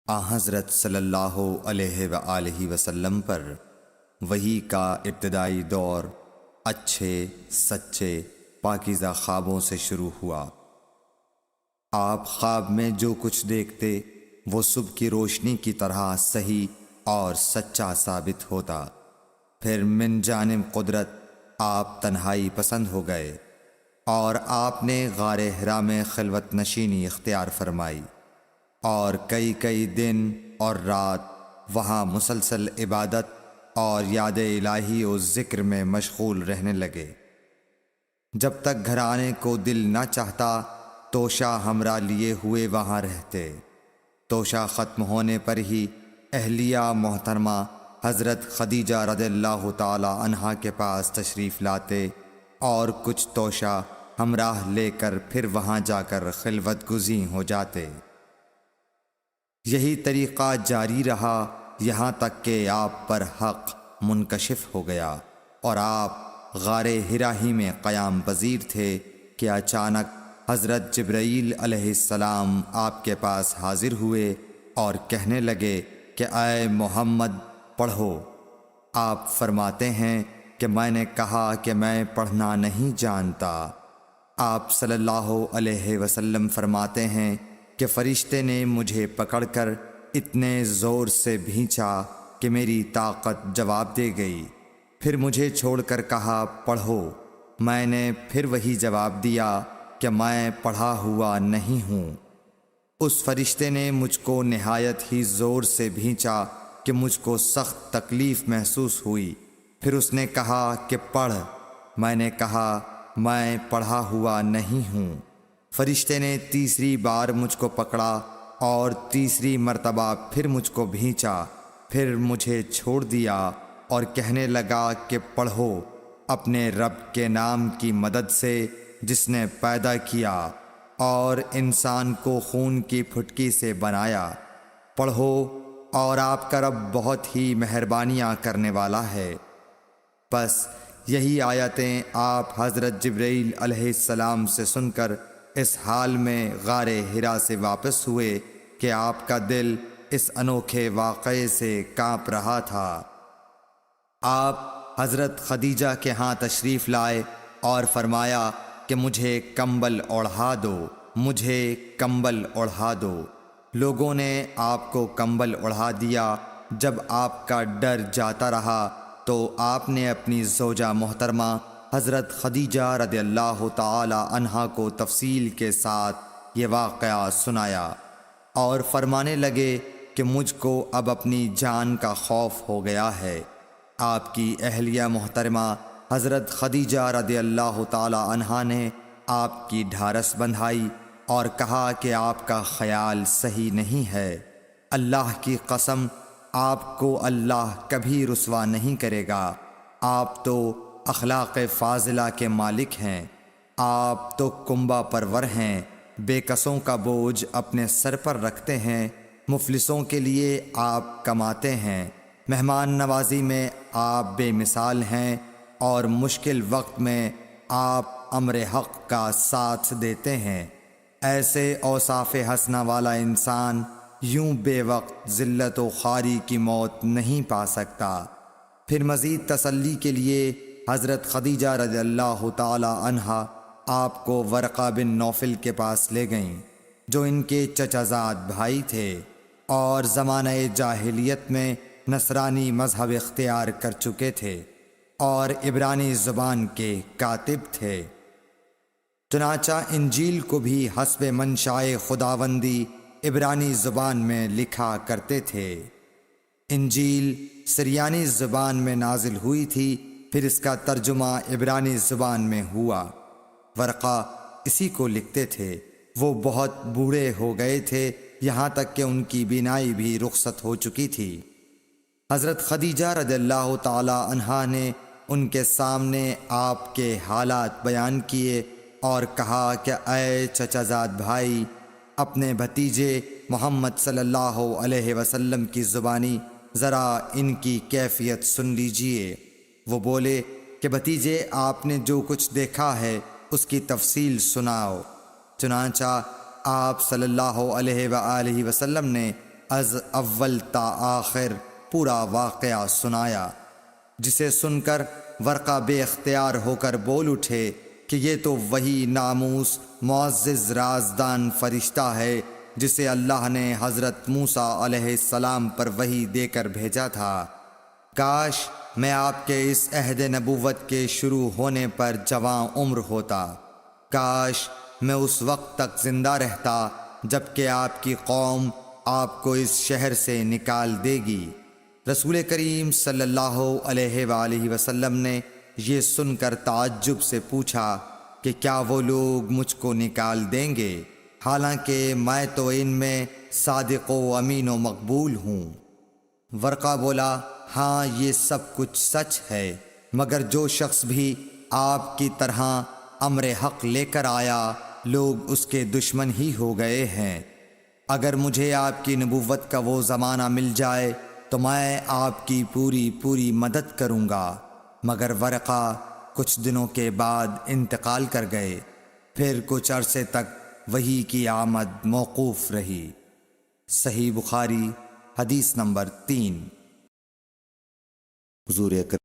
حضرت صلی اللہ علیہ وآلہ وسلم پر وحی کا ابتدائی دور اچھے سچے پاکیزہ خوابوں سے شروع ہوا۔ آپ خواب میں جو کچھ دیکھتے وہ صبح کی روشنی کی طرح صحیح اور سچا ثابت ہوتا۔ پھر من جانب قدرت آپ تنہائی پسند ہو گئے اور آپ نے غار حرا میں خلوت نشینی اختیار فرمائی اور کئی دن اور رات وہاں مسلسل عبادت اور یاد الہی و ذکر میں مشغول رہنے لگے۔ جب تک گھر آنے کو دل نہ چاہتا توشہ ہمراہ لیے ہوئے وہاں رہتے۔ توشہ ختم ہونے پر ہی اہلیہ محترمہ حضرت خدیجہ رضی اللہ تعالی عنہا کے پاس تشریف لاتے اور کچھ توشہ ہمراہ لے کر پھر وہاں جا کر خلوت گزین ہو جاتے۔ یہی طریقہ جاری رہا یہاں تک کہ آپ پر حق منکشف ہو گیا اور آپ غار حرا ہی میں قیام پذیر تھے کہ اچانک حضرت جبرائیل علیہ السلام آپ کے پاس حاضر ہوئے اور کہنے لگے کہ اے محمد پڑھو۔ آپ فرماتے ہیں کہ میں نے کہا کہ میں پڑھنا نہیں جانتا۔ آپ صلی اللہ علیہ وسلم فرماتے ہیں کہ فرشتے نے مجھے پکڑ کر اتنے زور سے بھینچا کہ میری طاقت جواب دے گئی۔ پھر مجھے چھوڑ کر کہا پڑھو۔ میں نے پھر وہی جواب دیا کہ میں پڑھا ہوا نہیں ہوں۔ اس فرشتے نے مجھ کو نہایت ہی زور سے بھینچا کہ مجھ کو سخت تکلیف محسوس ہوئی۔ پھر اس نے کہا کہ پڑھ۔ میں نے کہا میں پڑھا ہوا نہیں ہوں۔ فرشتے نے تیسری بار مجھ کو پکڑا اور تیسری مرتبہ پھر مجھ کو بھینچا۔ پھر مجھے چھوڑ دیا اور کہنے لگا کہ پڑھو اپنے رب کے نام کی مدد سے جس نے پیدا کیا اور انسان کو خون کی پھٹکی سے بنایا۔ پڑھو اور آپ کا رب بہت ہی مہربانیاں کرنے والا ہے۔ بس یہی آیتیں آپ حضرت جبرائیل علیہ السلام سے سن کر اس حال میں غار حرا سے واپس ہوئے کہ آپ کا دل اس انوکھے واقعے سے کانپ رہا تھا۔ آپ حضرت خدیجہ کے ہاں تشریف لائے اور فرمایا کہ مجھے کمبل اوڑھا دو، مجھے کمبل اوڑھا دو۔ لوگوں نے آپ کو کمبل اوڑھا دیا۔ جب آپ کا ڈر جاتا رہا تو آپ نے اپنی زوجہ محترمہ حضرت خدیجہ رضی اللہ تعالی عنہا کو تفصیل کے ساتھ یہ واقعہ سنایا اور فرمانے لگے کہ مجھ کو اب اپنی جان کا خوف ہو گیا ہے۔ آپ کی اہلیہ محترمہ حضرت خدیجہ رضی اللہ تعالی عنہا نے آپ کی ڈھارس بندھائی اور کہا کہ آپ کا خیال صحیح نہیں ہے۔ اللہ کی قسم آپ کو اللہ کبھی رسوا نہیں کرے گا۔ آپ تو اخلاق فاضلہ کے مالک ہیں۔ آپ تو کنبہ پرور ہیں، بے کسوں کا بوجھ اپنے سر پر رکھتے ہیں، مفلسوں کے لیے آپ کماتے ہیں، مہمان نوازی میں آپ بے مثال ہیں اور مشکل وقت میں آپ امر حق کا ساتھ دیتے ہیں۔ ایسے اوصاف حسنہ والا انسان یوں بے وقت ذلت و خواری کی موت نہیں پا سکتا۔ پھر مزید تسلی کے لیے حضرت خدیجہ رضی اللہ تعالی عنہا آپ کو ورقہ بن نوفل کے پاس لے گئیں جو ان کے چچا زاد بھائی تھے اور زمانہ جاہلیت میں نصرانی مذہب اختیار کر چکے تھے اور عبرانی زبان کے کاتب تھے۔ چنانچہ انجیل کو بھی حسب منشائے خداوندی عبرانی زبان میں لکھا کرتے تھے۔ انجیل سریانی زبان میں نازل ہوئی تھی، پھر اس کا ترجمہ عبرانی زبان میں ہوا۔ ورقہ اسی کو لکھتے تھے۔ وہ بہت بوڑھے ہو گئے تھے، یہاں تک کہ ان کی بینائی بھی رخصت ہو چکی تھی۔ حضرت خدیجہ رضی اللہ تعالی عنہا نے ان کے سامنے آپ کے حالات بیان کیے اور کہا کہ اے چچا زاد بھائی، اپنے بھتیجے محمد صلی اللہ علیہ وسلم کی زبانی ذرا ان کی کیفیت سن لیجئے۔ وہ بولے کہ بھتیجے آپ نے جو کچھ دیکھا ہے اس کی تفصیل سناؤ۔ چنانچہ آپ صلی اللہ علیہ وآلہ وسلم نے از اول تا آخر پورا واقعہ سنایا، جسے سن کر ورقہ بے اختیار ہو کر بول اٹھے کہ یہ تو وہی ناموس معزز رازدان فرشتہ ہے جسے اللہ نے حضرت موسیٰ علیہ السلام پر وحی دے کر بھیجا تھا۔ کاش میں آپ کے اس عہد نبوت کے شروع ہونے پر جواں عمر ہوتا، کاش میں اس وقت تک زندہ رہتا جب کہ آپ کی قوم آپ کو اس شہر سے نکال دے گی۔ رسول کریم صلی اللہ علیہ وآلہ وسلم نے یہ سن کر تعجب سے پوچھا کہ کیا وہ لوگ مجھ کو نکال دیں گے، حالانکہ میں تو ان میں صادق و امین و مقبول ہوں؟ ورقہ بولا، ہاں یہ سب کچھ سچ ہے، مگر جو شخص بھی آپ کی طرح امر حق لے کر آیا لوگ اس کے دشمن ہی ہو گئے ہیں۔ اگر مجھے آپ کی نبوت کا وہ زمانہ مل جائے تو میں آپ کی پوری مدد کروں گا، مگر ورقہ کچھ دنوں کے بعد انتقال کر گئے، پھر کچھ عرصے تک وحی کی آمد موقوف رہی۔ صحیح بخاری حدیث نمبر 3۔ حضور اکرم